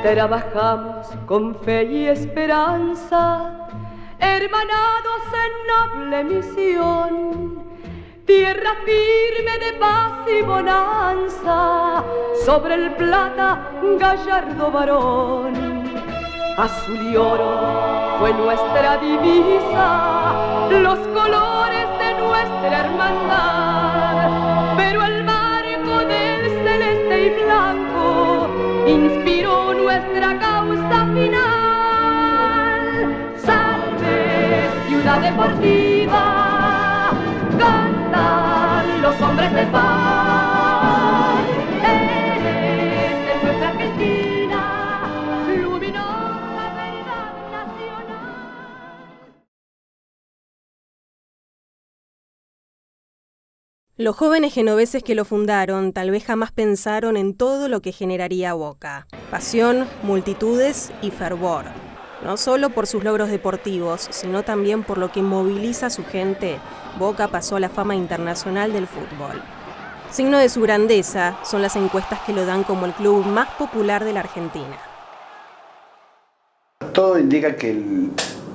Trabajamos con fe y esperanza, hermanados en noble misión. Tierra firme de paz y bonanza, sobre el plata gallardo varón. Azul y oro fue nuestra divisa, los colores de nuestra hermandad. Pero el barco del celeste y blanco inspiró nuestra causa final. Salve, ciudad deportiva, cantan los hombres de paz. Eres de nuestra Argentina, luminosa verdad nacional. Los jóvenes genoveses que lo fundaron tal vez jamás pensaron en todo lo que generaría Boca. Pasión, multitudes y fervor. No solo por sus logros deportivos, sino también por lo que moviliza a su gente, Boca pasó a la fama internacional del fútbol. Signo de su grandeza son las encuestas que lo dan como el club más popular de la Argentina. Todo indica que el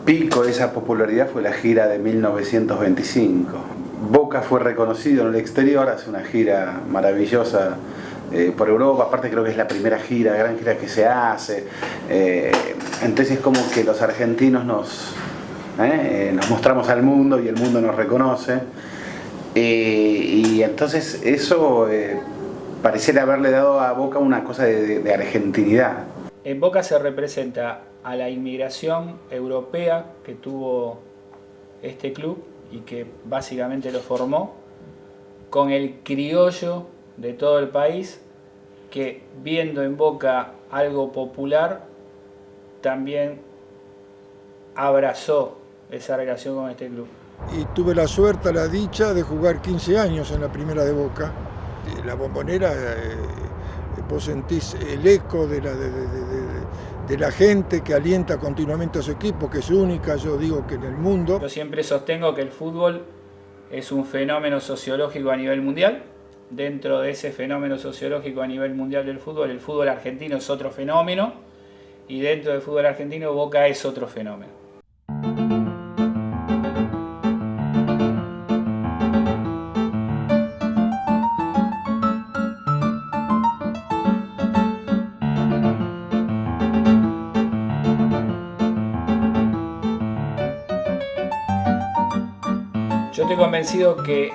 pico de esa popularidad fue la gira de 1925. Boca fue reconocido en el exterior, hace una gira maravillosa por Europa, aparte creo que es la primera gira, gran gira que se hace. Entonces es como que los argentinos nos mostramos al mundo y el mundo nos reconoce. Y entonces eso pareciera haberle dado a Boca una cosa de argentinidad. En Boca se representa a la inmigración europea que tuvo este club y que básicamente lo formó, con el criollo de todo el país, que viendo en Boca algo popular, también abrazó esa relación con este club. Y tuve la suerte, la dicha de jugar 15 años en la primera de Boca. La Bombonera, vos sentís el eco de la gente que alienta continuamente a su equipo, que es única, yo digo que en el mundo. Yo siempre sostengo que el fútbol es un fenómeno sociológico a nivel mundial. Dentro de ese fenómeno sociológico a nivel mundial del fútbol, el fútbol argentino es otro fenómeno, y dentro del fútbol argentino Boca es otro fenómeno. Yo estoy convencido que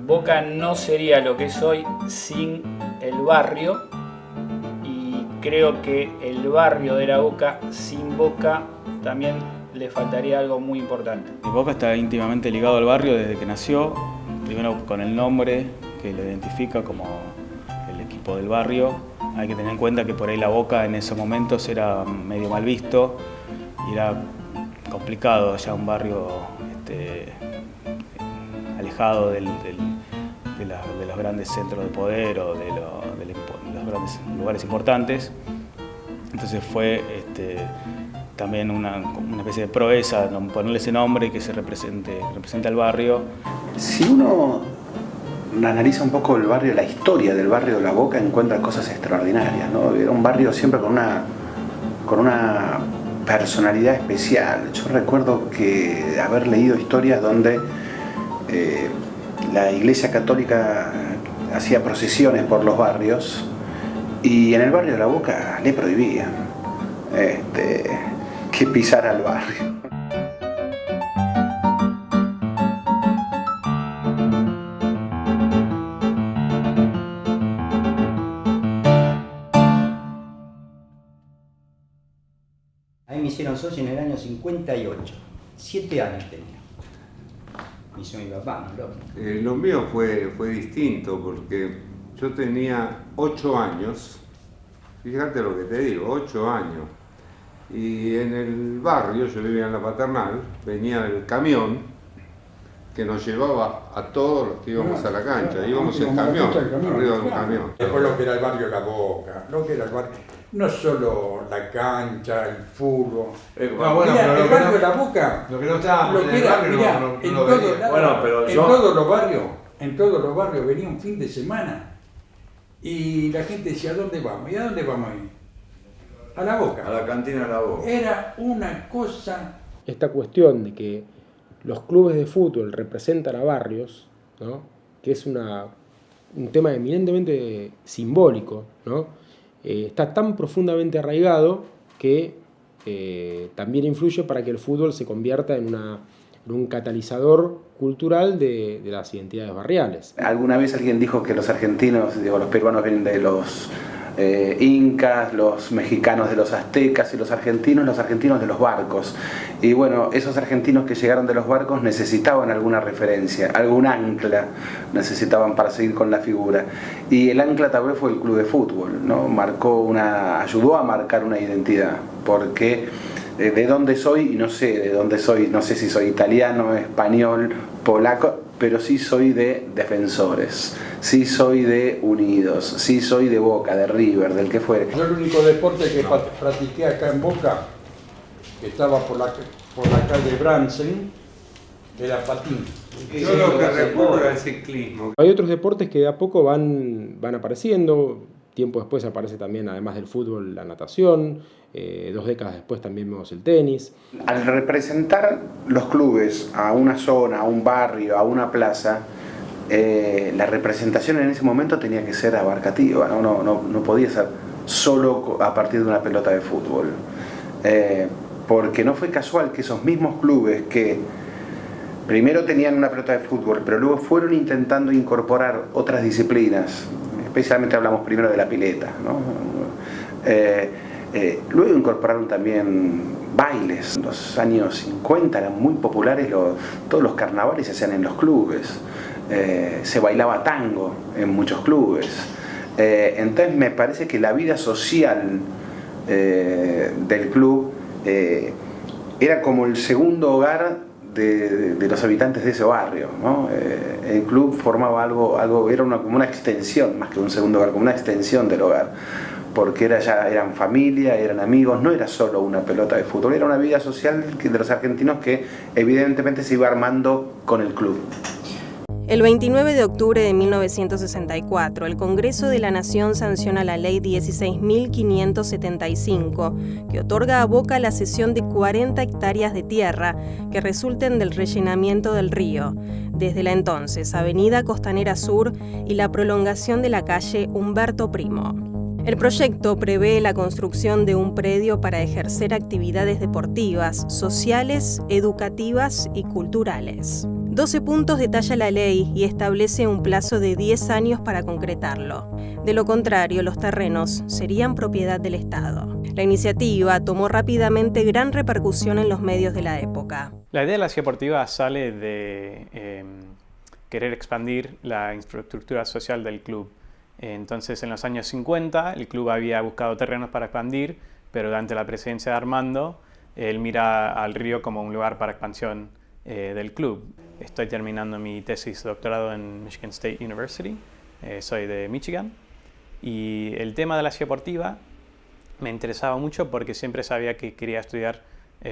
Boca no sería lo que es hoy sin el barrio, y creo que el barrio de la Boca, sin Boca, también le faltaría algo muy importante. Boca está íntimamente ligado al barrio desde que nació, primero con el nombre que lo identifica como el equipo del barrio. Hay que tener en cuenta que por ahí la Boca en esos momentos era medio mal visto y era complicado, ya un barrio alejado de los grandes centros de poder o de los grandes lugares importantes. Entonces fue también una especie de proeza ponerle ese nombre y que represente al barrio. Si uno analiza un poco el barrio, la historia del barrio de La Boca, encuentra cosas extraordinarias, ¿no? Era un barrio siempre con una personalidad especial. Yo recuerdo que haber leído historias donde la Iglesia Católica hacía procesiones por los barrios y en el barrio de La Boca le prohibían que pisara el barrio. A mí me hicieron socio en el año 58, 7 años tenía. Me hizo mi papá, ¿no? Lo mío fue distinto porque yo tenía 8 años, fíjate lo que te digo, 8 años. Y en el barrio, yo vivía en la Paternal, venía el camión que nos llevaba a todos los que íbamos a la cancha. Íbamos en camión, arriba de un camión. Después lo que era el barrio La Boca, lo que era el barrio, no solo la cancha, el fútbol. Mira, el barrio La Boca, lo que no estábamos en el barrio, en todos los barrios venía un fin de semana y la gente decía, ¿a dónde vamos? ¿Y a dónde vamos a ir? a la Boca. A la cantina de la Boca. Era una cosa... Esta cuestión de que los clubes de fútbol representan a barrios, ¿no? Que es un tema eminentemente simbólico, ¿no? Está tan profundamente arraigado que también influye para que el fútbol se convierta en un catalizador cultural de las identidades barriales. Alguna vez alguien dijo que los argentinos, los peruanos vienen de los incas, los mexicanos de los aztecas y los argentinos de los barcos. Y bueno, esos argentinos que llegaron de los barcos necesitaban alguna referencia, algún ancla necesitaban para seguir con la figura. Y el ancla tal vez fue el club de fútbol, ¿no? Ayudó a marcar una identidad, porque de dónde soy, y no sé de dónde soy, no sé si soy italiano, español, polaco, pero sí soy de Defensores, sí soy de Unidos, sí soy de Boca, de River, del que fuere. Yo el único deporte que practiqué acá en Boca, que estaba por la calle Bransen, era patín. Yo lo que recuerdo es el ciclismo. Hay otros deportes que de a poco van apareciendo. Tiempo después aparece también, además del fútbol, la natación. 2 décadas después también vemos el tenis. Al representar los clubes a una zona, a un barrio, a una plaza, la representación en ese momento tenía que ser abarcativa, no podía ser solo a partir de una pelota de fútbol. Porque no fue casual que esos mismos clubes que primero tenían una pelota de fútbol, pero luego fueron intentando incorporar otras disciplinas, especialmente hablamos primero de la pileta, ¿no? Luego incorporaron también bailes. En los años 50 eran muy populares, todos los carnavales se hacían en los clubes, se bailaba tango en muchos clubes. Entonces me parece que la vida social del club era como el segundo hogar de los habitantes de ese barrio, ¿no? El club formaba algo era como una extensión, más que un segundo hogar, como una extensión del hogar, porque eran familia, eran amigos, no era solo una pelota de fútbol, era una vida social de los argentinos que evidentemente se iba armando con el club. El 29 de octubre de 1964, el Congreso de la Nación sanciona la Ley 16.575, que otorga a Boca la cesión de 40 hectáreas de tierra que resulten del rellenamiento del río, desde la entonces Avenida Costanera Sur y la prolongación de la calle Humberto Primo. El proyecto prevé la construcción de un predio para ejercer actividades deportivas, sociales, educativas y culturales. 12 puntos detalla la ley y establece un plazo de 10 años para concretarlo. De lo contrario, los terrenos serían propiedad del Estado. La iniciativa tomó rápidamente gran repercusión en los medios de la época. La idea de la ciudad deportiva sale de querer expandir la infraestructura social del club. Entonces, en los años 50, el club había buscado terrenos para expandir, pero durante la presidencia de Armando, él mira al río como un lugar para expansión del club. Estoy terminando mi tesis de doctorado en Michigan State University, soy de Michigan, y el tema de la ciudad deportiva me interesaba mucho porque siempre sabía que quería estudiar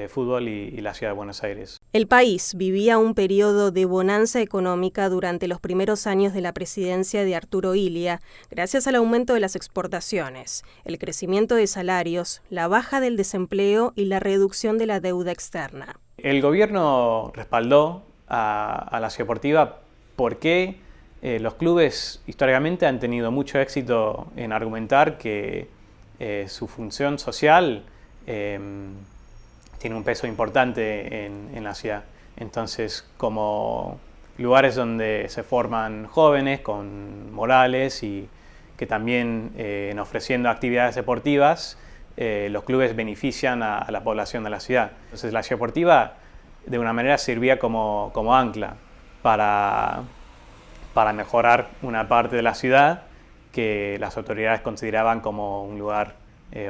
fútbol y la ciudad de Buenos Aires. El país vivía un periodo de bonanza económica durante los primeros años de la presidencia de Arturo Illia, gracias al aumento de las exportaciones, el crecimiento de salarios, la baja del desempleo y la reducción de la deuda externa. El gobierno respaldó a la ciudad deportiva porque los clubes históricamente han tenido mucho éxito en argumentar que su función social tiene un peso importante en la ciudad. Entonces, como lugares donde se forman jóvenes con morales y que también en ofreciendo actividades deportivas, los clubes benefician a la población de la ciudad. Entonces, la ciudad deportiva de una manera servía como ancla para mejorar una parte de la ciudad que las autoridades consideraban como un lugar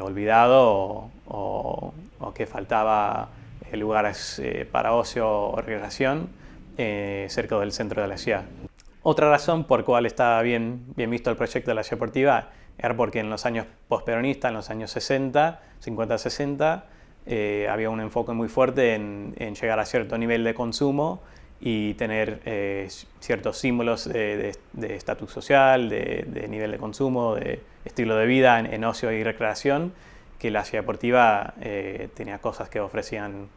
olvidado o que faltaba lugares para ocio o recreación cerca del centro de la ciudad. Otra razón por cual estaba bien visto el proyecto de la ciudad deportiva era porque en los años postperonistas, en los años 50-60, había un enfoque muy fuerte en llegar a cierto nivel de consumo y tener ciertos símbolos de estatus social, de nivel de consumo, de estilo de vida en ocio y recreación, que la Ciudad Deportiva tenía cosas que ofrecían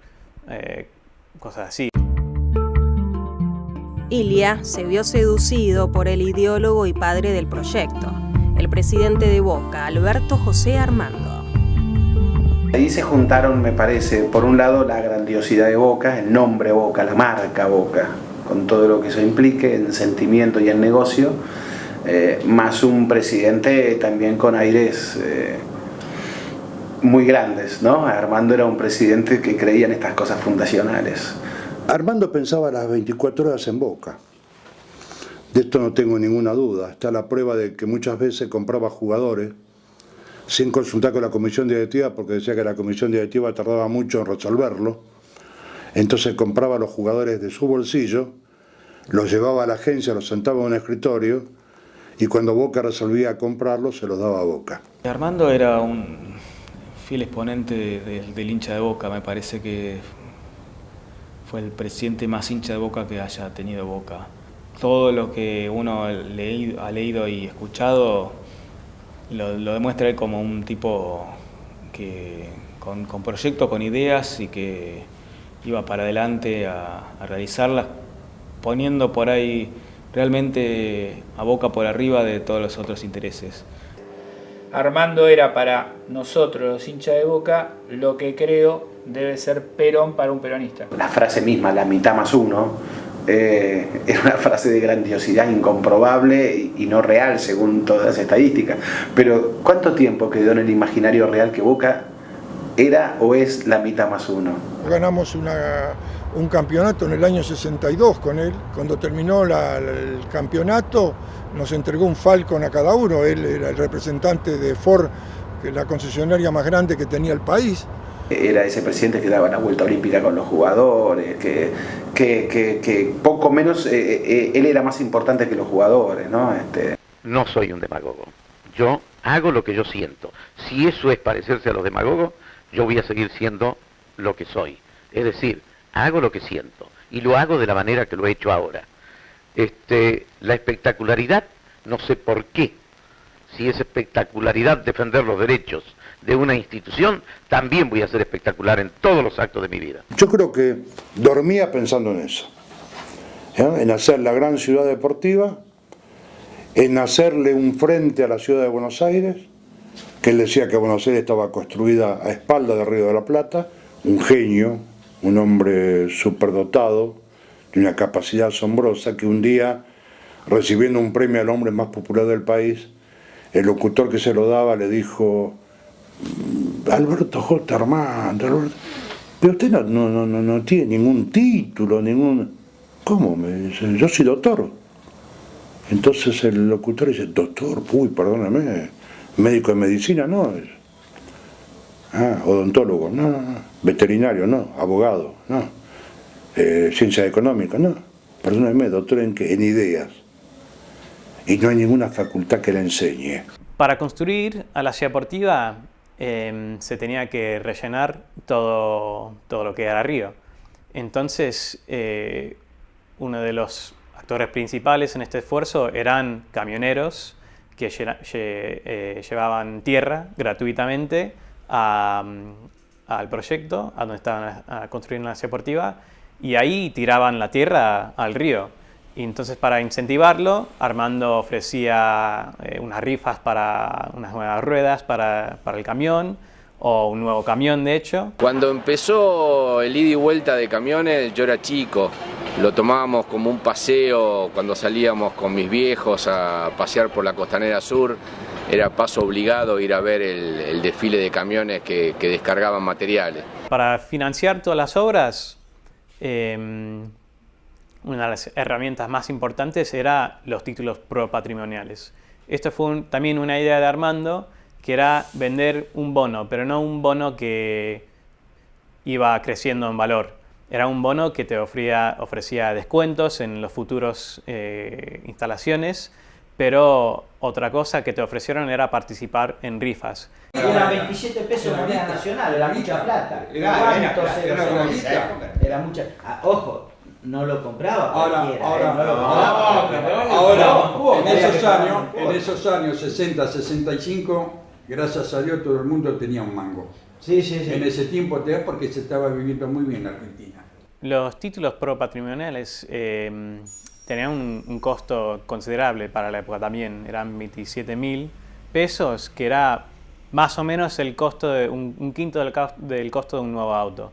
cosas así. Ilia se vio seducido por el ideólogo y padre del proyecto, el presidente de Boca, Alberto José Armando. Ahí se juntaron, me parece, por un lado la grandiosidad de Boca, el nombre Boca, la marca Boca, con todo lo que eso implique en sentimiento y en negocio, más un presidente también con aires muy grandes, ¿no? Armando era un presidente que creía en estas cosas fundacionales. Armando pensaba las 24 horas en Boca. De esto no tengo ninguna duda. Está la prueba de que muchas veces compraba jugadores sin consultar con la comisión directiva, porque decía que la comisión directiva tardaba mucho en resolverlo. Entonces compraba a los jugadores de su bolsillo, los llevaba a la agencia, los sentaba en un escritorio y cuando Boca resolvía comprarlos se los daba a Boca. Armando era un fiel exponente del hincha de Boca. Me parece que fue el presidente más hincha de Boca que haya tenido Boca. Todo lo que uno ha leído y escuchado lo demuestra él como un tipo que con proyectos, con ideas y que iba para adelante a realizarlas, poniendo por ahí realmente a Boca por arriba de todos los otros intereses. Armando era para nosotros, los hinchas de Boca, lo que creo debe ser Perón para un peronista. La frase misma, la mitad más uno, era una frase de grandiosidad incomprobable y no real según todas las estadísticas. Pero ¿cuánto tiempo quedó en el imaginario real que Boca era o es la mitad más uno? Ganamos un campeonato en el año 62 con él. Cuando terminó el campeonato nos entregó un Falcon a cada uno. Él era el representante de Ford, que es la concesionaria más grande que tenía el país. Era ese presidente que daba la vuelta olímpica con los jugadores, que poco menos, él era más importante que los jugadores, ¿no? No soy un demagogo. Yo hago lo que yo siento. Si eso es parecerse a los demagogos, yo voy a seguir siendo lo que soy. Es decir, hago lo que siento y lo hago de la manera que lo he hecho ahora. La espectacularidad, no sé por qué. Si es espectacularidad defender los derechos de una institución, también voy a ser espectacular en todos los actos de mi vida. Yo creo que dormía pensando en eso, en hacer la gran ciudad deportiva, en hacerle un frente a la ciudad de Buenos Aires, que él decía que Buenos Aires estaba construida a espaldas del Río de la Plata, un genio, un hombre superdotado, de una capacidad asombrosa, que un día, recibiendo un premio al hombre más popular del país, el locutor que se lo daba le dijo: Alberto J. Armando, Alberto, pero usted no tiene ningún título, ¿Cómo? Me dice, yo soy doctor. Entonces el locutor dice: doctor, uy, perdóname, médico de medicina, no. Odontólogo, no. Veterinario, no. Abogado, no. Ciencia económica, no. Perdóname, doctor, ¿en qué? En ideas. Y no hay ninguna facultad que le enseñe. Para construir a la Ciudad Deportiva se tenía que rellenar todo lo que era Río. Entonces, uno de los actores principales en este esfuerzo eran camioneros que llevaban tierra gratuitamente al proyecto, a donde estaban a construir una Ciudad Deportiva, y ahí tiraban la tierra al río. Y entonces, para incentivarlo, Armando ofrecía unas rifas para unas nuevas ruedas para el camión, o un nuevo camión, de hecho. Cuando empezó el ida y vuelta de camiones, yo era chico. Lo tomábamos como un paseo cuando salíamos con mis viejos a pasear por la Costanera Sur. Era paso obligado ir a ver el desfile de camiones que descargaban materiales. Para financiar todas las obras, una de las herramientas más importantes era los títulos propatrimoniales. Esto fue también una idea de Armando, que era vender un bono, pero no un bono que iba creciendo en valor. Era un bono que te ofrecía descuentos en los futuros instalaciones, pero otra cosa que te ofrecieron era participar en rifas. Era 27 pesos moneda nacional, era mucha plata. Era mucha. Ojo, no lo compraba cualquiera. Ahora, en esos años 60, 65, gracias a Dios todo el mundo tenía un mango. Sí, sí, sí. En ese tiempo, porque se estaba viviendo muy bien en Argentina. Los títulos pro patrimoniales tenían un costo considerable para la época también. Eran 27.000 pesos, que era más o menos el costo de un quinto del costo de un nuevo auto.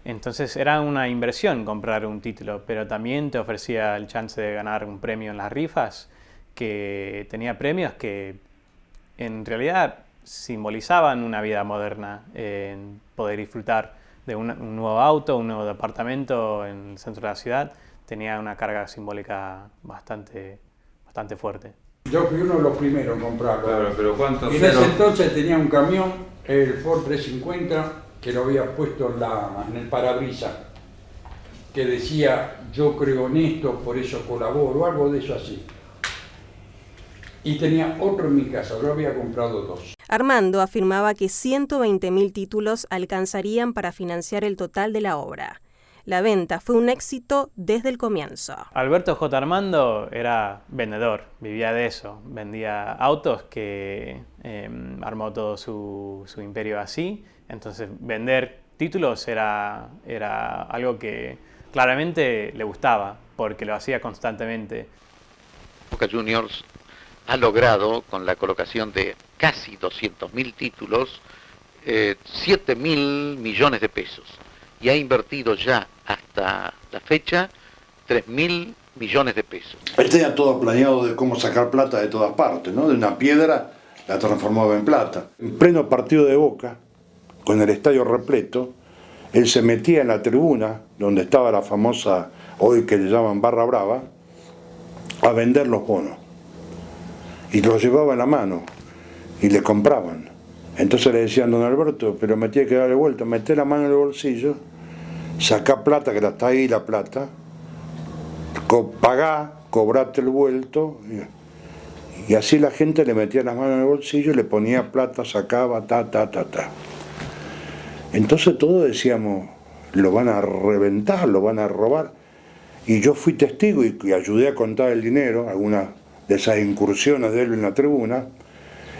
Entonces era una inversión comprar un título, pero también te ofrecía el chance de ganar un premio en las rifas, que tenía premios que en realidad simbolizaban una vida moderna, en poder disfrutar de un nuevo auto, un nuevo departamento en el centro de la ciudad. Tenía una carga simbólica bastante fuerte. Yo fui uno de los primeros en comprarlo. Claro, pero ¿cuántos? Y en ese entonces tenía un camión, el Ford 350, que lo había puesto en el parabrisas, que decía, yo creo en esto, por eso colaboro, algo de eso así. Y tenía otro en mi casa, yo había comprado 2. Armando afirmaba que 120.000 títulos alcanzarían para financiar el total de la obra. La venta fue un éxito desde el comienzo. Alberto J. Armando era vendedor, vivía de eso. Vendía autos, que armó todo su imperio así. Entonces vender títulos era algo que claramente le gustaba, porque lo hacía constantemente. Boca Juniors ha logrado, con la colocación de casi 200.000 títulos, 7.000 millones de pesos. Y ha invertido ya hasta la fecha 3.000 millones de pesos. Él tenía todo planeado de cómo sacar plata de todas partes, ¿no? De una piedra la transformaba en plata. En pleno partido de Boca, con el estadio repleto, él se metía en la tribuna, donde estaba la famosa, hoy que le llaman Barra Brava, a vender los bonos. Y los llevaba en la mano, y le compraban. Entonces le decían, don Alberto, pero me tiene que darle vuelta, meté la mano en el bolsillo, sacá plata, que está ahí la plata, pagá, cobrate el vuelto, y así la gente le metía las manos en el bolsillo, le ponía plata, sacaba, ta. Entonces todos decíamos, lo van a reventar, lo van a robar. Y yo fui testigo y ayudé a contar el dinero, algunas de esas incursiones de él en la tribuna,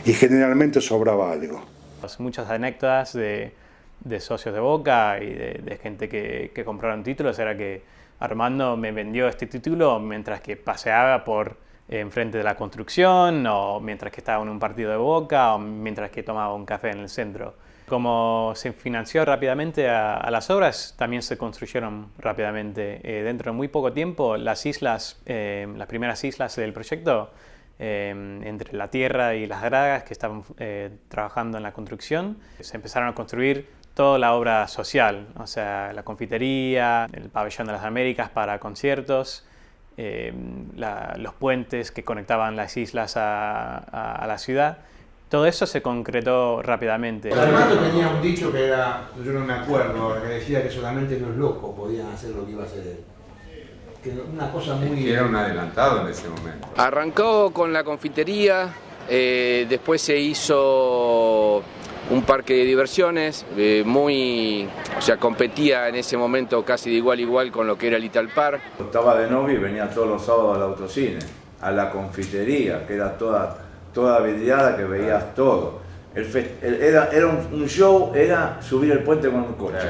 y generalmente sobraba algo. Muchas anécdotas de socios de Boca y de gente que compraron títulos era que Armando me vendió este título mientras que paseaba por enfrente de la construcción, o mientras que estaba en un partido de Boca, o mientras que tomaba un café en el centro. Como se financió rápidamente a las obras, también se construyeron rápidamente. Dentro de muy poco tiempo, las primeras islas del proyecto, entre la tierra y las gradas que estaban trabajando en la construcción, se empezaron a construir toda la obra social, o sea, la confitería, el pabellón de las Américas para conciertos, los puentes que conectaban las islas a la ciudad. Todo eso se concretó rápidamente. Armando tenía un dicho que era, yo no me acuerdo, que decía que solamente los locos podían hacer lo que iba a hacer él. Que una cosa muy... Que era un adelantado en ese momento. Arrancó con la confitería, después se hizo un parque de diversiones, competía en ese momento casi de igual a igual con lo que era el Italpar. Estaba de novio y venía todos los sábados al autocine, a la confitería, que era toda vidriada, que veías todo. Era un show, era subir el puente con un coche.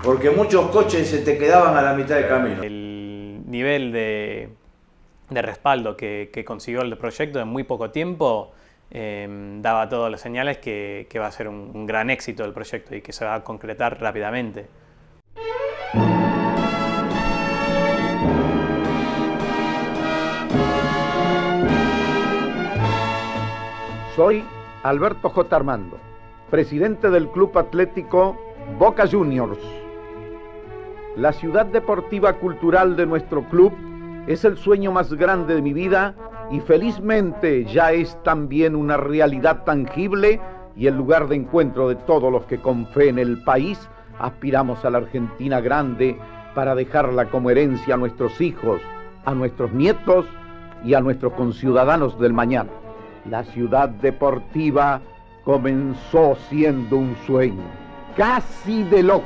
Porque muchos coches se te quedaban a la mitad del camino. El nivel de respaldo que consiguió el proyecto en muy poco tiempo daba todas las señales que va a ser un gran éxito del proyecto y que se va a concretar rápidamente. Soy Alberto J. Armando, presidente del Club Atlético Boca Juniors. La ciudad deportiva cultural de nuestro club es el sueño más grande de mi vida y felizmente ya es también una realidad tangible y el lugar de encuentro de todos los que con fe en el país aspiramos a la Argentina grande para dejarla como herencia a nuestros hijos, a nuestros nietos y a nuestros conciudadanos del mañana. La ciudad deportiva comenzó siendo un sueño, casi de loco.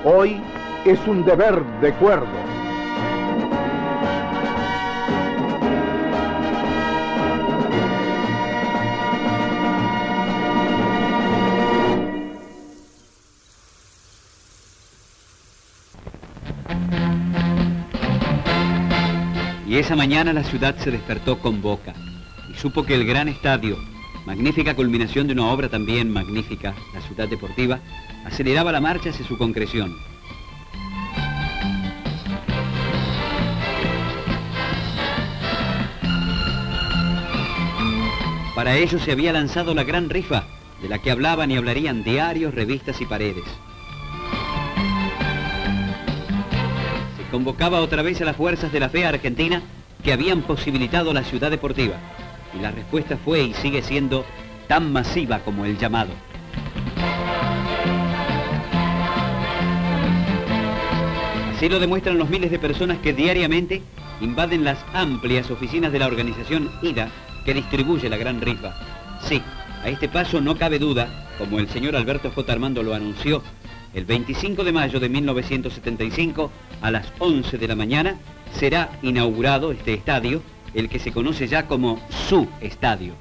Hoy es un deber de cuerdo. Y esa mañana la ciudad se despertó con Boca y supo que el gran estadio, magnífica culminación de una obra también magnífica, la Ciudad Deportiva, aceleraba la marcha hacia su concreción. Para ello se había lanzado la gran rifa, de la que hablaban y hablarían diarios, revistas y paredes. Se convocaba otra vez a las fuerzas de la fe argentina que habían posibilitado la Ciudad Deportiva, y la respuesta fue y sigue siendo tan masiva como el llamado. Así lo demuestran los miles de personas que diariamente invaden las amplias oficinas de la organización IDA que distribuye la gran rifa. Sí, a este paso no cabe duda, como el señor Alberto J. Armando lo anunció, el 25 de mayo de 1975, a las 11 de la mañana, será inaugurado este estadio, el que se conoce ya como su estadio.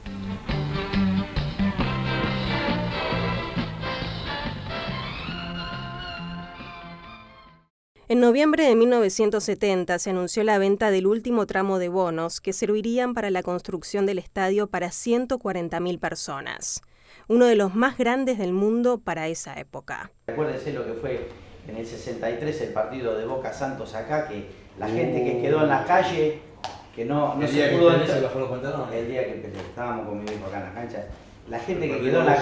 En noviembre de 1970 se anunció la venta del último tramo de bonos que servirían para la construcción del estadio para 140.000 personas, uno de los más grandes del mundo para esa época. Recuérdense lo que fue en el 63 el partido de Boca Santos acá, que la gente que quedó en la calle, que no se pudo entrar, el día que estábamos con mi viejo acá en la cancha, la gente que quedó en la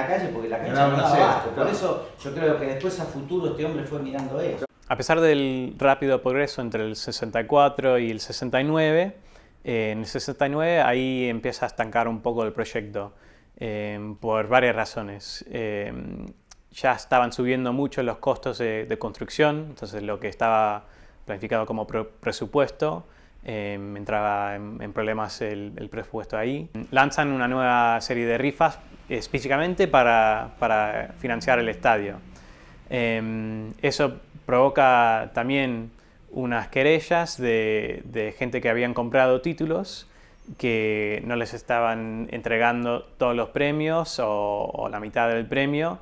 calle porque la cancha no daba abasto. Por eso yo creo que después a futuro este hombre fue mirando eso. A pesar del rápido progreso entre el 64 y el 69, en el 69 ahí empieza a estancar un poco el proyecto por varias razones. Ya estaban subiendo mucho los costos de construcción, entonces lo que estaba planificado como presupuesto entraba en problemas el presupuesto ahí. Lanzan una nueva serie de rifas específicamente para financiar el estadio. Eso provoca también unas querellas de gente que habían comprado títulos que no les estaban entregando todos los premios o la mitad del premio,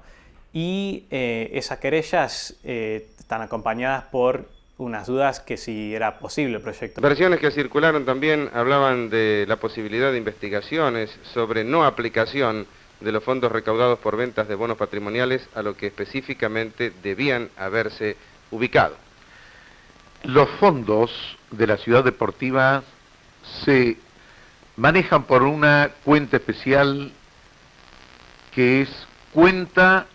y esas querellas están acompañadas por unas dudas que si era posible el proyecto. Versiones que circularon también hablaban de la posibilidad de investigaciones sobre no aplicación de los fondos recaudados por ventas de bonos patrimoniales a lo que específicamente debían haberse ubicado. Los fondos de la Ciudad Deportiva se manejan por una cuenta especial que es cuenta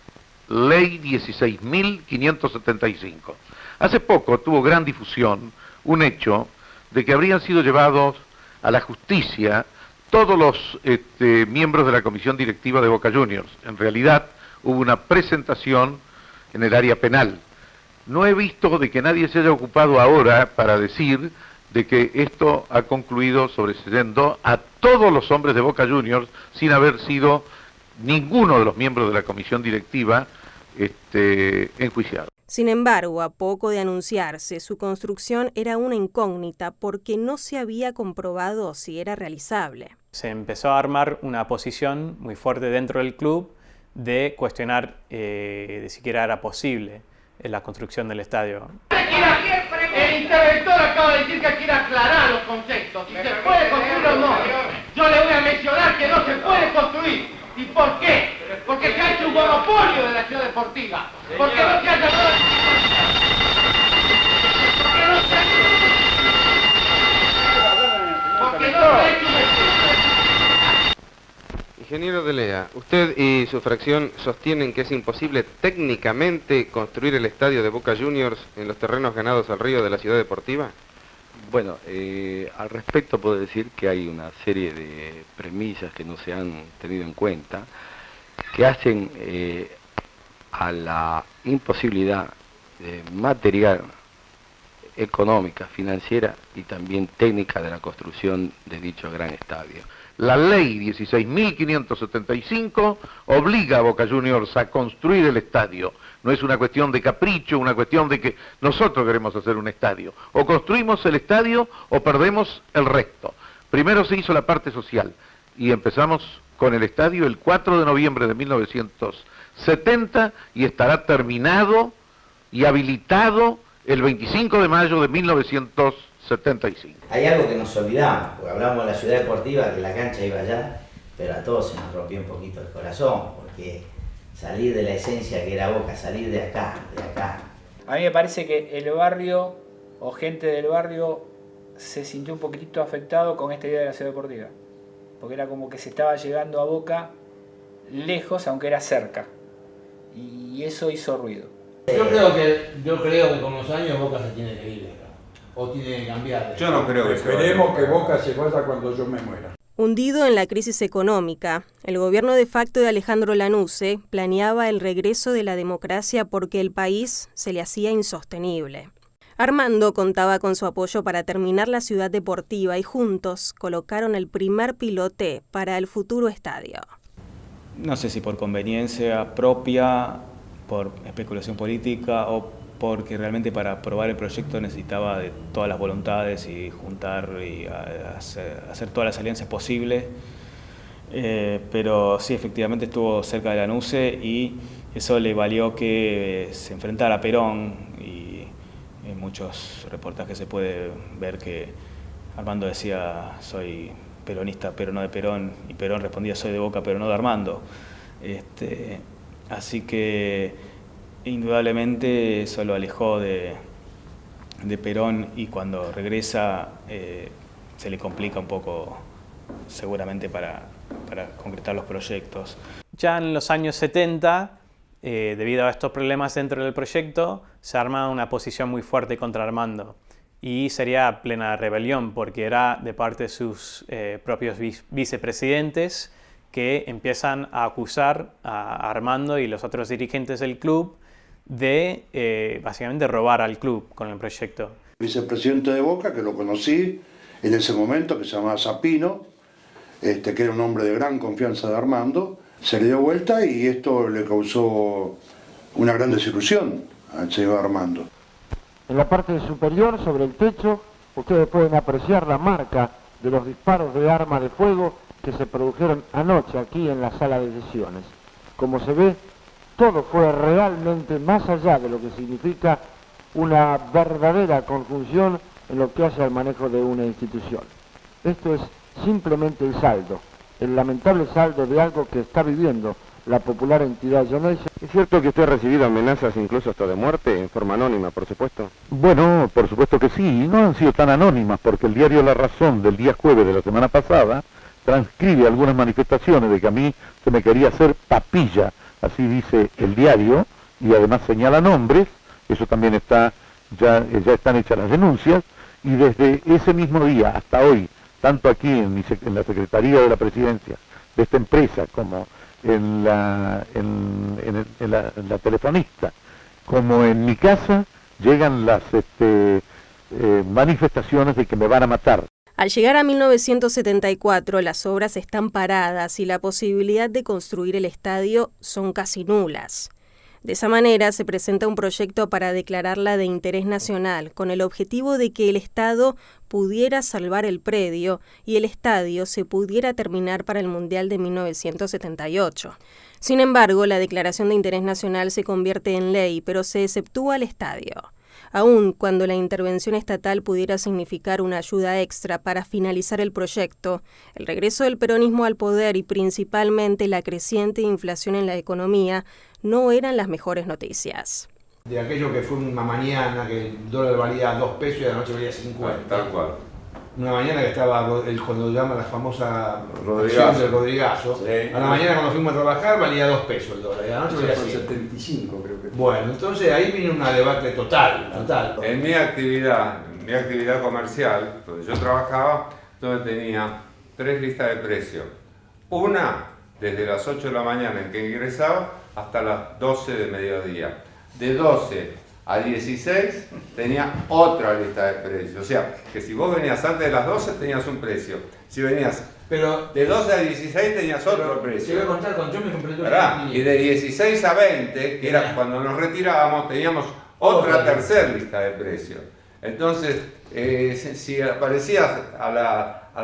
Ley 16.575. Hace poco tuvo gran difusión un hecho de que habrían sido llevados a la justicia todos los miembros de la comisión directiva de Boca Juniors. En realidad hubo una presentación en el área penal. No he visto de que nadie se haya ocupado ahora para decir de que esto ha concluido sobreseyendo a todos los hombres de Boca Juniors sin haber sido ninguno de los miembros de la comisión directiva enjuiciado. Sin embargo, a poco de anunciarse, su construcción era una incógnita porque no se había comprobado si era realizable. Se empezó a armar una posición muy fuerte dentro del club de cuestionar de siquiera era posible la construcción del estadio. El interventor acaba de decir que quiere aclarar los conceptos, si se puede construir o no. Yo le voy a mencionar que no se puede construir. ¿Y por qué? Porque se ha hecho un monopolio de la Ciudad Deportiva. Porque no se ha llamado... Porque no se ha hecho un... Ingeniero de Lea, usted y su fracción sostienen que es imposible técnicamente construir el estadio de Boca Juniors en los terrenos ganados al río de la Ciudad Deportiva. Bueno, al respecto puedo decir que hay una serie de premisas que no se han tenido en cuenta, que hacen a la imposibilidad material, económica, financiera y también técnica de la construcción de dicho gran estadio. La ley 16.575 obliga a Boca Juniors a construir el estadio. No es una cuestión de capricho, una cuestión de que nosotros queremos hacer un estadio. O construimos el estadio o perdemos el resto. Primero se hizo la parte social y empezamos con el estadio el 4 de noviembre de 1970 y estará terminado y habilitado el 25 de mayo de 1975. 75. Hay algo que nos olvidamos, porque hablamos de la ciudad deportiva, que la cancha iba allá, pero a todos se nos rompió un poquito el corazón, porque salir de la esencia que era Boca, salir de acá. A mí me parece que el barrio o gente del barrio se sintió un poquitito afectado con esta idea de la ciudad deportiva, porque era como que se estaba llegando a Boca lejos, aunque era cerca, y eso hizo ruido. Yo creo que con los años Boca se tiene que ir de acá, o tiene que cambiar. Yo no creo que se vaya. Esperemos que Boca se vaya cuando yo me muera. Hundido en la crisis económica, el gobierno de facto de Alejandro Lanuse planeaba el regreso de la democracia porque el país se le hacía insostenible. Armando contaba con su apoyo para terminar la ciudad deportiva y juntos colocaron el primer pilote para el futuro estadio. No sé si por conveniencia propia, por especulación política o porque realmente para aprobar el proyecto necesitaba de todas las voluntades y juntar y hacer todas las alianzas posibles. Pero sí, efectivamente estuvo cerca de Lanuse y eso le valió que se enfrentara a Perón, y en muchos reportajes se puede ver que Armando decía soy peronista pero no de Perón, y Perón respondía soy de Boca pero no de Armando. Así que indudablemente eso lo alejó de Perón, y cuando regresa se le complica un poco seguramente para concretar los proyectos. Ya en los años 70, debido a estos problemas dentro del proyecto, se arma una posición muy fuerte contra Armando, y sería plena rebelión porque era de parte de sus propios vicepresidentes que empiezan a acusar a Armando y los otros dirigentes del club de básicamente robar al club con el proyecto. Vicepresidente de Boca, que lo conocí en ese momento, que se llamaba Zapino, que era un hombre de gran confianza de Armando, se le dio vuelta y esto le causó una gran desilusión al señor Armando. En la parte superior, sobre el techo, ustedes pueden apreciar la marca de los disparos de arma de fuego que se produjeron anoche aquí en la sala de sesiones. Como se ve, todo fue realmente más allá de lo que significa una verdadera conjunción en lo que hace al manejo de una institución. Esto es simplemente el saldo, el lamentable saldo de algo que está viviendo la popular entidad llanesa. ¿Es cierto que usted ha recibido amenazas incluso hasta de muerte, en forma anónima, por supuesto? Bueno, por supuesto que sí, y no han sido tan anónimas, porque el diario La Razón del día jueves de la semana pasada transcribe algunas manifestaciones de que a mí se me quería hacer papilla, así dice el diario, y además señala nombres, eso también está, ya están hechas las denuncias, y desde ese mismo día hasta hoy, tanto aquí en la Secretaría de la Presidencia de esta empresa, como en la telefonista, como en mi casa, llegan las manifestaciones de que me van a matar. Al llegar a 1974, las obras están paradas y la posibilidad de construir el estadio son casi nulas. De esa manera se presenta un proyecto para declararla de interés nacional, con el objetivo de que el Estado pudiera salvar el predio y el estadio se pudiera terminar para el Mundial de 1978. Sin embargo, la declaración de interés nacional se convierte en ley, pero se exceptúa el estadio. Aun cuando la intervención estatal pudiera significar una ayuda extra para finalizar el proyecto, el regreso del peronismo al poder y principalmente la creciente inflación en la economía no eran las mejores noticias. De aquello que fue una mañana que el dólar valía 2 pesos y a la noche valía 50. Tal cual. Una mañana que estaba, cuando llama la famosa Rodrigazo. del Rodrigazo, Sí. a la mañana cuando fuimos a trabajar valía 2 pesos el dólar, y a la noche valía 75 creo que. Bueno, entonces ahí vino una debacle total. En mi actividad comercial, donde yo trabajaba, donde tenía 3 listas de precios. Una desde las 8 de la mañana en que ingresaba hasta las 12 de mediodía. De 12 a 16 tenía otra lista de precios. O sea, que si vos venías antes de las 12 tenías un precio. Si venías de 12 a 16 tenías otro precio. Te voy a contar cuando yo me compré Y de 16 a 20, que era cuando nos retirábamos, teníamos otra tercera lista de precios. Entonces, si aparecías a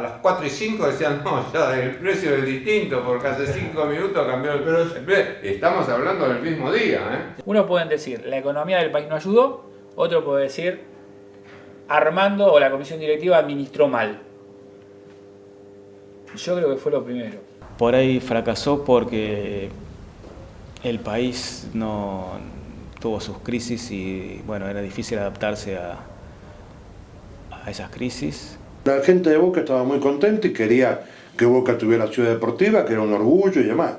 las 4 y 5 decían, no, ya el precio es distinto porque hace 5 minutos cambió el precio. Estamos hablando del mismo día. Uno puede decir, la economía del país no ayudó, otro puede decir, Armando o la comisión directiva administró mal. Yo creo que fue lo primero. Por ahí fracasó porque el país no tuvo sus crisis y bueno, era difícil adaptarse a esas crisis. La gente de Boca estaba muy contenta y quería que Boca tuviera ciudad deportiva, que era un orgullo y demás,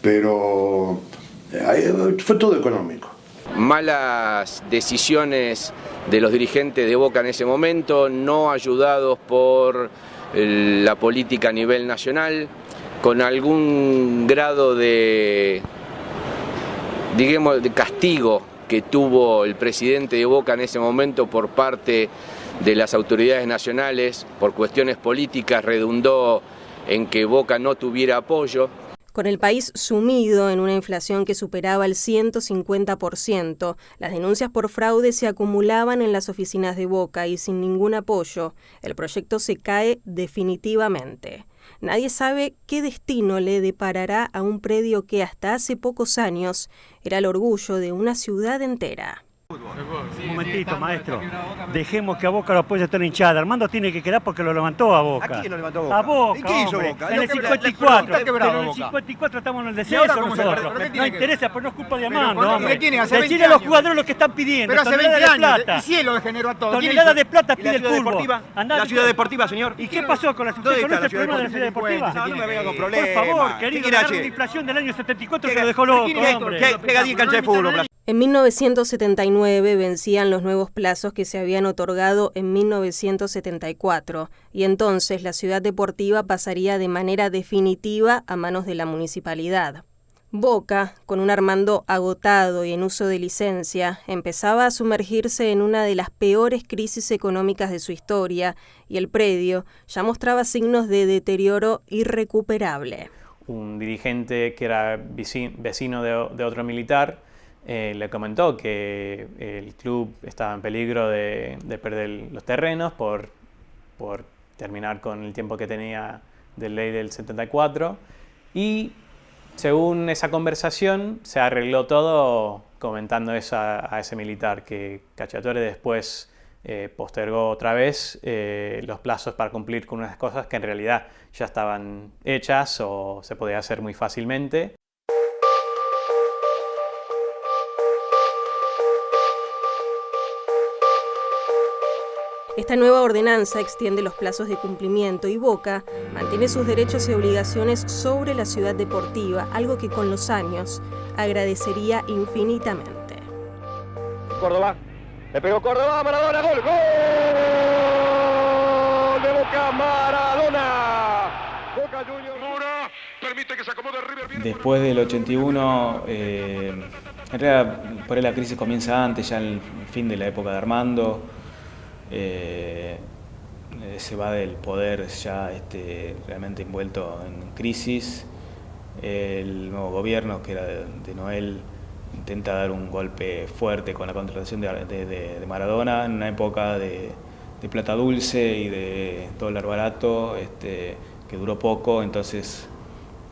pero fue todo económico. Malas decisiones de los dirigentes de Boca en ese momento, no ayudados por la política a nivel nacional, con algún grado de, digamos, de castigo que tuvo el presidente de Boca en ese momento por parte de las autoridades nacionales, por cuestiones políticas, redundó en que Boca no tuviera apoyo. Con el país sumido en una inflación que superaba el 150%, las denuncias por fraude se acumulaban en las oficinas de Boca y sin ningún apoyo, el proyecto se cae definitivamente. Nadie sabe qué destino le deparará a un predio que hasta hace pocos años era el orgullo de una ciudad entera. Un momentito, maestro. Dejemos que a Boca lo apoye toda la hinchada. Armando tiene que quedar porque lo levantó a Boca. ¿A quién lo levantó Boca? A Boca, ¿Y qué hizo Boca? En el 54. Pero en el 54 estamos en el descenso nosotros. No interesa, pero no es culpa de Armando, hombre. Decirle a los jugadores lo que están pidiendo. Pero hace 20 años. Y cielo le generó a todos. Tonelada de plata pide el fútbol. La ciudad deportiva, señor. ¿Y qué pasó con la ciudad deportiva? ¿Conoce el problema de la ciudad deportiva? No me venga con problemas. Por favor, querido, la inflación del año 74 que lo dejó loco, hombre. Pega 10 canchas de fútbol. En 1979 vencían los nuevos plazos que se habían otorgado en 1974 y entonces la ciudad deportiva pasaría de manera definitiva a manos de la municipalidad. Boca, con un Armando agotado y en uso de licencia, empezaba a sumergirse en una de las peores crisis económicas de su historia y el predio ya mostraba signos de deterioro irrecuperable. Un dirigente que era vecino de otro militar le comentó que el club estaba en peligro de perder los terrenos por terminar con el tiempo que tenía de ley del 74 y según esa conversación se arregló todo comentando eso a ese militar, que Cacciatore después postergó otra vez los plazos para cumplir con unas cosas que en realidad ya estaban hechas o se podía hacer muy fácilmente. Esta nueva ordenanza extiende los plazos de cumplimiento y Boca mantiene sus derechos y obligaciones sobre la ciudad deportiva, algo que con los años agradecería infinitamente. Córdoba, le pegó Córdoba, Maradona, gol, gol de Boca, Maradona. Boca Juniors, permite que se acomode River. Después del 81, en realidad por ahí la crisis comienza antes, ya el fin de la época de Armando. Se va del poder ya realmente envuelto en crisis. El nuevo gobierno, que era de Noel, intenta dar un golpe fuerte con la contratación de Maradona en una época de plata dulce y de dólar barato, que duró poco. Entonces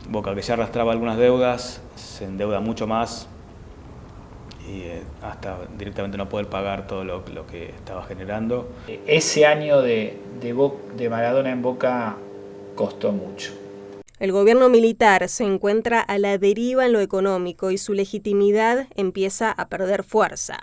Boca, que ya arrastraba algunas deudas, se endeuda mucho más y hasta directamente no poder pagar todo lo que estaba generando. Ese año de Maradona en Boca costó mucho. El gobierno militar se encuentra a la deriva en lo económico y su legitimidad empieza a perder fuerza.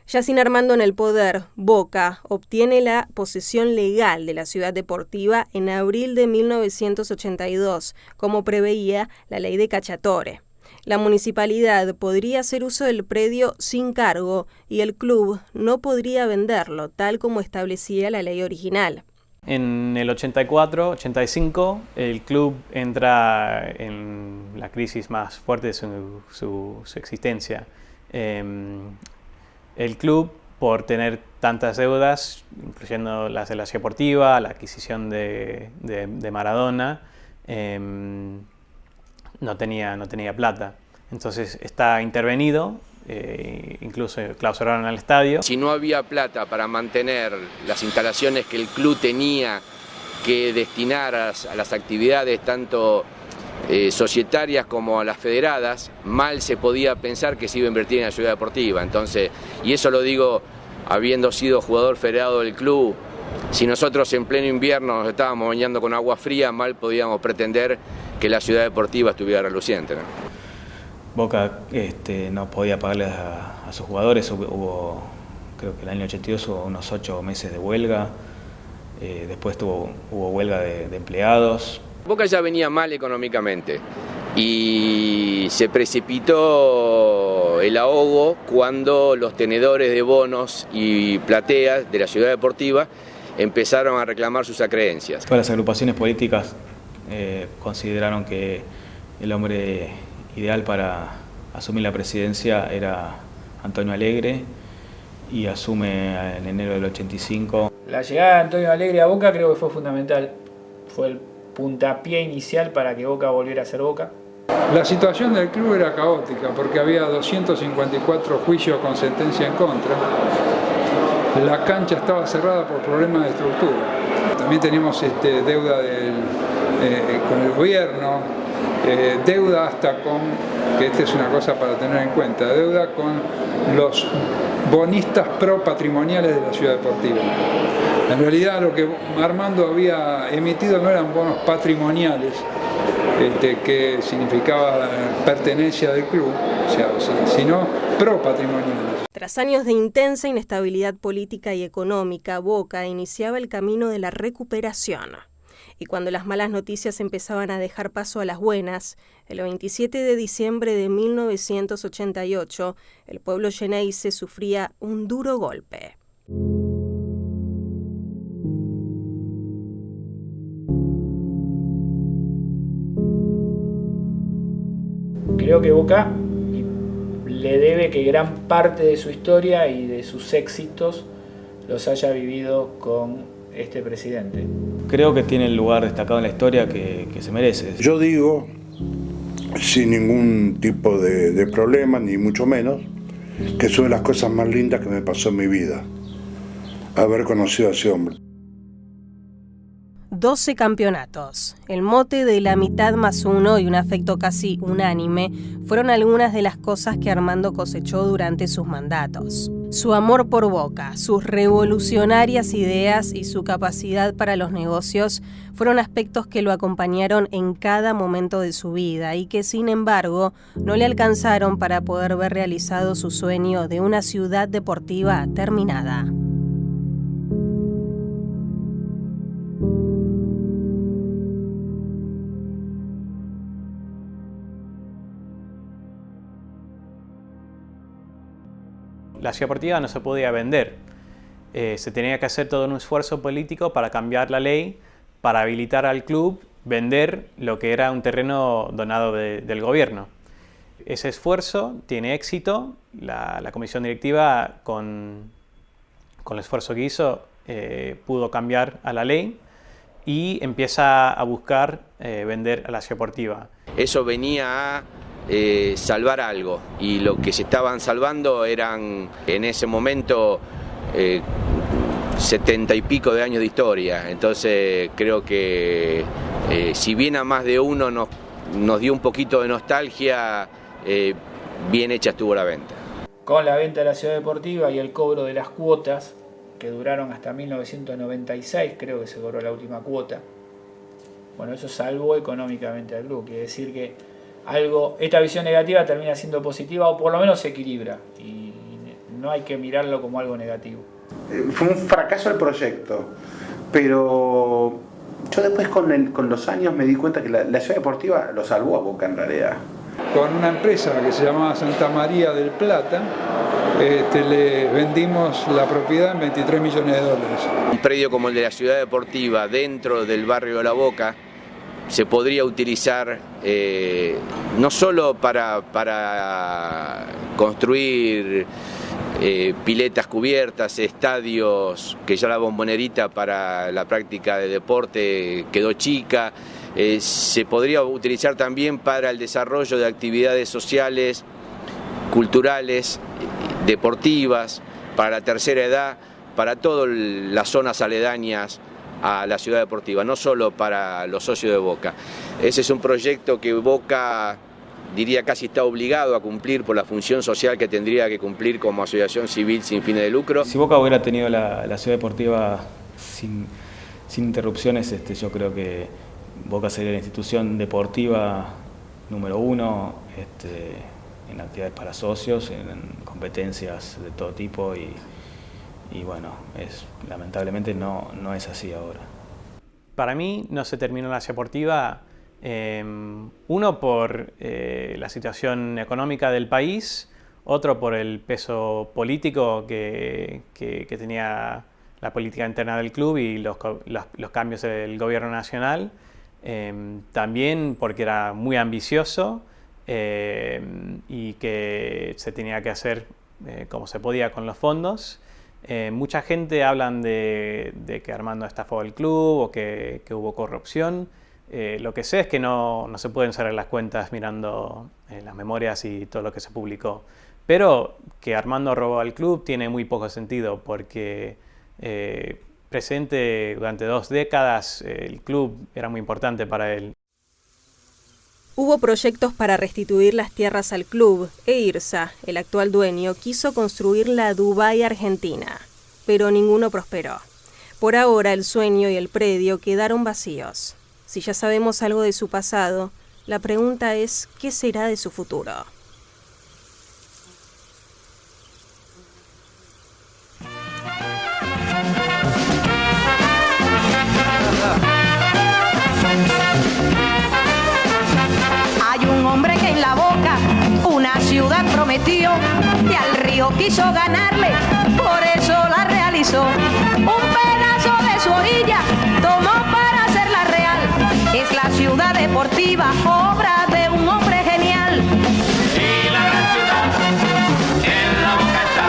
Ya sin Armando en el poder, Boca obtiene la posesión legal de la ciudad deportiva en abril de 1982, como preveía la ley de Cacciatore. La municipalidad podría hacer uso del predio sin cargo y el club no podría venderlo, tal como establecía la ley original. En el 84-85 el club entra en la crisis más fuerte de su existencia. El club, por tener tantas deudas, incluyendo las de la ciudad deportiva, la adquisición de Maradona, no tenía plata. Entonces está intervenido, incluso clausuraron el estadio. Si no había plata para mantener las instalaciones que el club tenía que destinar a las actividades tanto societarias como a las federadas, mal se podía pensar que se iba a invertir en la ciudad deportiva. Entonces, y eso lo digo habiendo sido jugador federado del club, si nosotros en pleno invierno nos estábamos bañando con agua fría, mal podíamos pretender que la ciudad deportiva estuviera reluciente, ¿no? Boca no podía pagarle a sus jugadores, hubo, creo que el año 82 hubo unos 8 meses de huelga, después hubo huelga de empleados. Boca ya venía mal económicamente y se precipitó el ahogo cuando los tenedores de bonos y plateas de la ciudad deportiva empezaron a reclamar sus acreencias. Todas las agrupaciones políticas consideraron que el hombre ideal para asumir la presidencia era Antonio Alegre y asume en enero del 85. La llegada de Antonio Alegre a Boca creo que fue fundamental, fue el puntapié inicial para que Boca volviera a ser Boca. La situación del club era caótica porque había 254 juicios con sentencia en contra. La cancha estaba cerrada por problemas de estructura. También teníamos deuda con el gobierno, deuda hasta con, que esta es una cosa para tener en cuenta, deuda con los bonistas pro patrimoniales de la ciudad deportiva. En realidad lo que Armando había emitido no eran bonos patrimoniales, que significaba pertenencia del club, sino pro patrimoniales. Tras años de intensa inestabilidad política y económica, Boca iniciaba el camino de la recuperación. Y cuando las malas noticias empezaban a dejar paso a las buenas, el 27 de diciembre de 1988, el pueblo xeneize sufría un duro golpe. Creo que Boca le debe que gran parte de su historia y de sus éxitos los haya vivido con este presidente. Creo que tiene el lugar destacado en la historia que se merece. Yo digo, sin ningún tipo de problema, ni mucho menos, que es una de las cosas más lindas que me pasó en mi vida, haber conocido a ese hombre. 12 campeonatos, el mote de la mitad más uno y un afecto casi unánime fueron algunas de las cosas que Armando cosechó durante sus mandatos. Su amor por Boca, sus revolucionarias ideas y su capacidad para los negocios fueron aspectos que lo acompañaron en cada momento de su vida y que, sin embargo, no le alcanzaron para poder ver realizado su sueño de una ciudad deportiva terminada. La ciudad deportiva no se podía vender. Se tenía que hacer todo un esfuerzo político para cambiar la ley, para habilitar al club, vender lo que era un terreno donado del gobierno. Ese esfuerzo tiene éxito. La comisión directiva, con el esfuerzo que hizo, pudo cambiar a la ley y empieza a buscar vender a la ciudad deportiva. Eso venía a salvar algo, y lo que se estaban salvando eran en ese momento 70 y pico de años de historia. Entonces creo que si bien a más de uno nos dio un poquito de nostalgia, bien hecha estuvo la venta. Con la venta de la ciudad deportiva y el cobro de las cuotas, que duraron hasta 1996, creo que se cobró la última cuota, bueno, eso salvó económicamente al club. Quiere decir que esta visión negativa termina siendo positiva, o por lo menos se equilibra, y no hay que mirarlo como algo negativo. Fue un fracaso el proyecto, pero yo después con los años me di cuenta que la ciudad deportiva lo salvó a Boca en realidad. Con una empresa que se llamaba Santa María del Plata, le vendimos la propiedad en $23 millones. Un predio como el de la ciudad deportiva dentro del barrio de La Boca se podría utilizar no solo para construir piletas cubiertas, estadios, que ya la Bombonerita para la práctica de deporte quedó chica, se podría utilizar también para el desarrollo de actividades sociales, culturales, deportivas, para la tercera edad, para todas las zonas aledañas a la ciudad deportiva, no solo para los socios de Boca. Ese es un proyecto que Boca diría casi está obligado a cumplir por la función social que tendría que cumplir como asociación civil sin fines de lucro. Si Boca hubiera tenido la ciudad deportiva sin interrupciones, yo creo que Boca sería la institución deportiva número 1 en actividades para socios, en competencias de todo tipo y bueno, lamentablemente no es así ahora. Para mí no se terminó la ciudad deportiva, uno por la situación económica del país, otro por el peso político que tenía la política interna del club y los cambios del gobierno nacional, también porque era muy ambicioso y que se tenía que hacer como se podía con los fondos. Mucha gente hablan de que Armando estafó el club o que hubo corrupción. Lo que sé es que no se pueden cerrar las cuentas mirando las memorias y todo lo que se publicó. Pero que Armando robó al club tiene muy poco sentido porque presente durante 2 décadas el club era muy importante para él. Hubo proyectos para restituir las tierras al club e IRSA, el actual dueño, quiso construir la Dubái Argentina, pero ninguno prosperó. Por ahora el sueño y el predio quedaron vacíos. Si ya sabemos algo de su pasado, la pregunta es ¿qué será de su futuro? Hay un hombre que en La Boca una ciudad prometió y al río quiso ganarle, por eso la realizó. Un pedazo de su orilla tomó para hacerla real. Es la ciudad deportiva, obra de un hombre genial. Y la gran ciudad en La Boca está.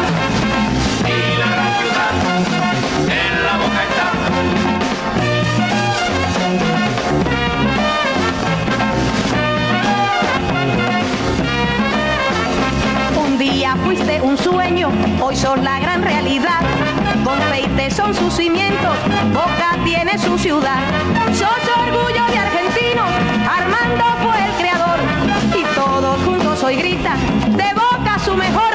Y la gran ciudad en La Boca está. Un día fuiste un sueño, hoy son la gran realidad. Con fe y tesón sus cimientos, Boca tiene su ciudad. Sos orgullo de argentinos, Armando fue el creador. Y todos juntos hoy gritan, de Boca su mejor